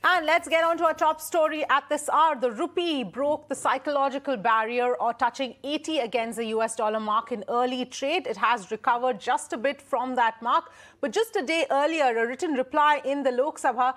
And let's get on to our top story at this hour. The rupee broke the psychological barrier or touching 80 against the US dollar mark in early trade. It has recovered just a bit from that mark. But just a day earlier, a written reply in the Lok Sabha,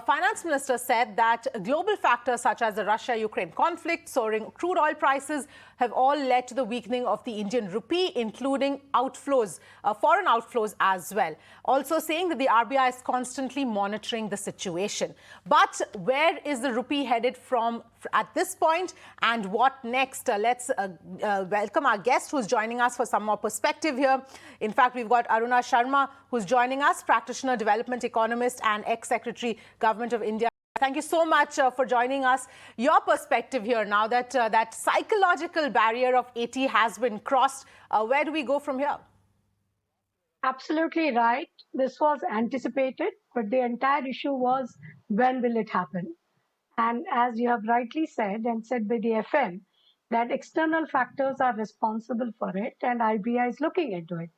Finance Minister said that global factors such as the Russia-Ukraine conflict, soaring crude oil prices have all led to the weakening of the Indian rupee, including outflows, foreign outflows as well. Also saying that the RBI is constantly monitoring the situation. But where is the rupee headed from at this point, and what next? Let's welcome our guest who's joining us for some more perspective here. In fact, we've got Aruna Sharma who's joining us, practitioner, development economist and ex-secretary Government of India. Thank you so much for joining us. Your perspective here now that that psychological barrier of 80 has been crossed. Where do we go from here? Absolutely right. This was anticipated, but the entire issue was when will it happen? And as you have rightly said and said by the FM, that external factors are responsible for it and IBI is looking into it.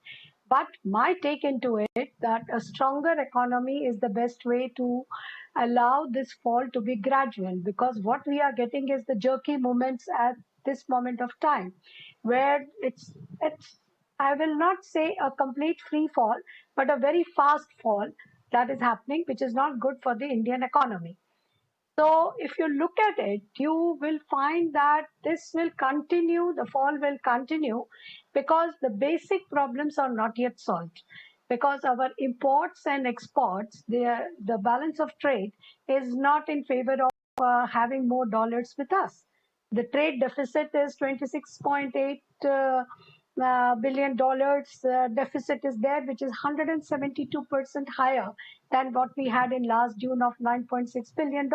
But my take into it that a stronger economy is the best way to allow this fall to be gradual, because what we are getting is the jerky movements at this moment of time, where it's I will not say a complete free fall, but a very fast fall that is happening, which is not good for the Indian economy. So if you look at it, you will find that this will continue, the fall will continue, because the basic problems are not yet solved. Because our imports and exports, the balance of trade is not in favor of having more dollars with us. The trade deficit is $26.8 billion deficit is there, which is 172% higher than what we had in last June of $9.6 billion.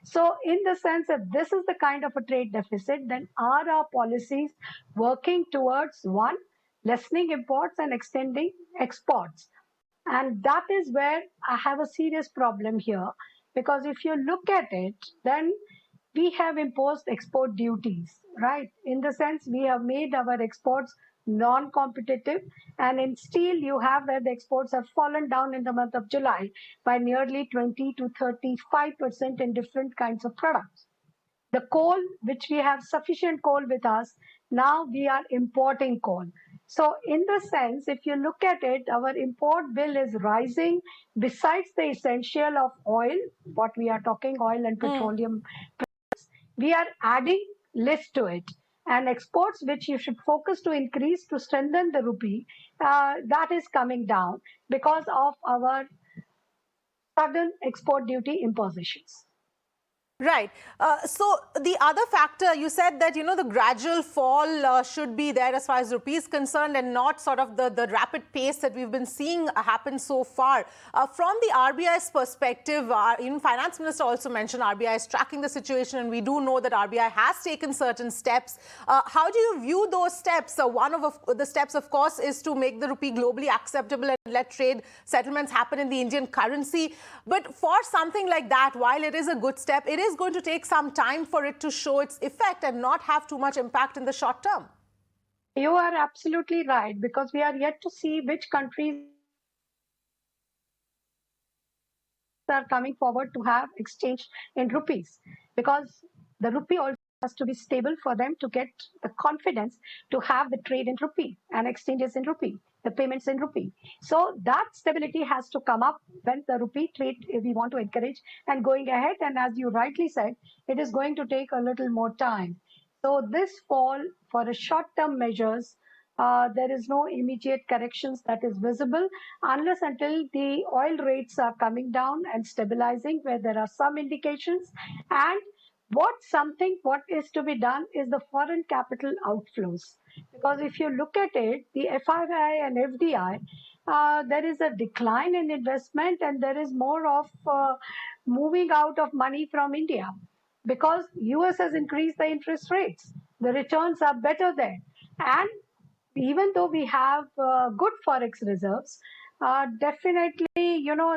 So in the sense that this is the kind of a trade deficit, then are our policies working towards, one, lessening imports and extending exports? And that is where I have a serious problem here, because if you look at it, then we have imposed export duties, right? In the sense we have made our exports non-competitive, and in steel you have where the exports have fallen down in the month of July by nearly 20 to 35% in different kinds of products. The coal, which we have sufficient coal with us, now we are importing coal. So in the sense, if you look at it, our import bill is rising besides the essential of oil, what we are talking, oil and petroleum. We are adding less to it, and exports, which you should focus to increase to strengthen the rupee, that is coming down because of our sudden export duty impositions. Right. So the other factor, you said that, the gradual fall should be there as far as rupee is concerned, and not sort of the rapid pace that we've been seeing happen so far. From the RBI's perspective, Finance Minister also mentioned RBI is tracking the situation, and we do know that RBI has taken certain steps. How do you view those steps? One of the steps, of course, is to make the rupee globally acceptable and let trade settlements happen in the Indian currency. But for something like that, while it is a good step, it is going to take some time for it to show its effect and not have too much impact in the short term. You are absolutely right, because we are yet to see which countries are coming forward to have exchange in rupees, because the rupee also has to be stable for them to get the confidence to have the trade in rupee and exchanges in rupee, the payments in rupee. So that stability has to come up when the rupee trade we want to encourage and going ahead. And as you rightly said, it is going to take a little more time. So this fall, for a short-term measures, there is no immediate corrections that is visible unless until the oil rates are coming down and stabilizing, where there are some indications. And what is to be done is the foreign capital outflows. Because if you look at it, the FII and FDI, there is a decline in investment, and there is more of moving out of money from India, because US has increased the interest rates. The returns are better there. And even though we have good forex reserves, definitely,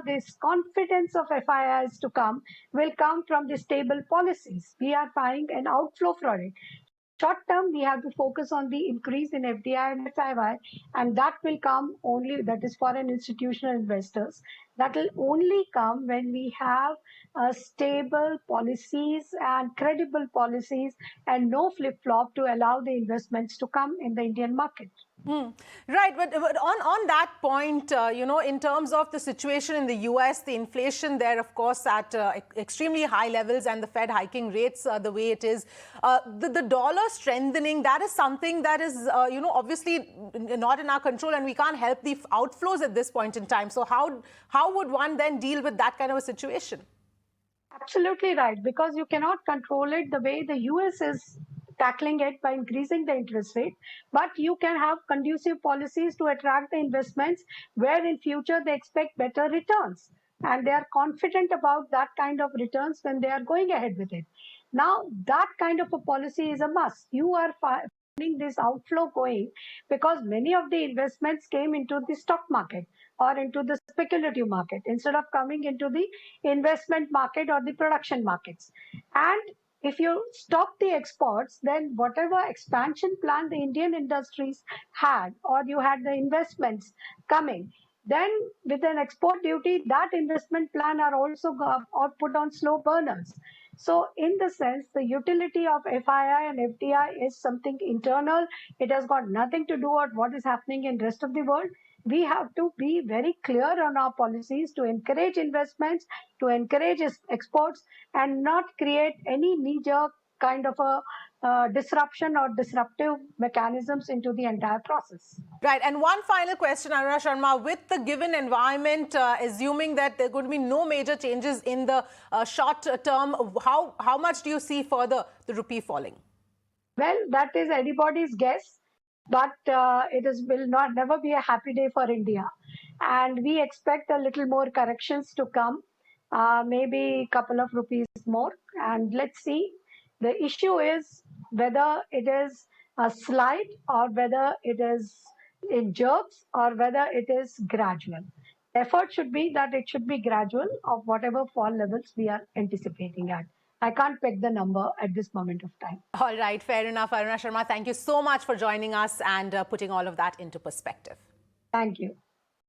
this confidence of FIIs to come will come from the stable policies. We are finding an outflow from it. Short term, we have to focus on the increase in FDI and FII, and that will come only, that is foreign institutional investors. That will only come when we have stable policies and credible policies and no flip flop to allow the investments to come in the Indian market. Right, but on that point, in terms of the situation in the US, the inflation there, of course, at extremely high levels, and the Fed hiking rates the way it is, the dollar strengthening, that is something that is, obviously not in our control, and we can't help the outflows at this point in time. So how would one then deal with that kind of a situation? Absolutely right, because you cannot control it the way the US is tackling it by increasing the interest rate, but you can have conducive policies to attract the investments where in future they expect better returns, and they are confident about that kind of returns when they are going ahead with it. Now, that kind of a policy is a must. You are finding this outflow going because many of the investments came into the stock market or into the speculative market instead of coming into the investment market or the production markets. And if you stop the exports, then whatever expansion plan the Indian industries had, or you had the investments coming, then with an export duty, that investment plan are also or put on slow burners. So in the sense, the utility of FII and FDI is something internal. It has got nothing to do with what is happening in the rest of the world. We have to be very clear on our policies to encourage investments, to encourage exports, and not create any knee-jerk kind of a disruption or disruptive mechanisms into the entire process. Right. And one final question, Aruna Sharma, with the given environment, assuming that there are going to be no major changes in the short term, how much do you see further the rupee falling? Well, that is anybody's guess, but will never be a happy day for India. And we expect a little more corrections to come, maybe a couple of rupees more. And let's see. The issue is whether it is a slide or whether it is in jerks or whether it is gradual. Effort should be that it should be gradual of whatever fall levels we are anticipating at. I can't pick the number at this moment of time. All right, fair enough. Aruna Sharma, thank you so much for joining us and putting all of that into perspective. Thank you.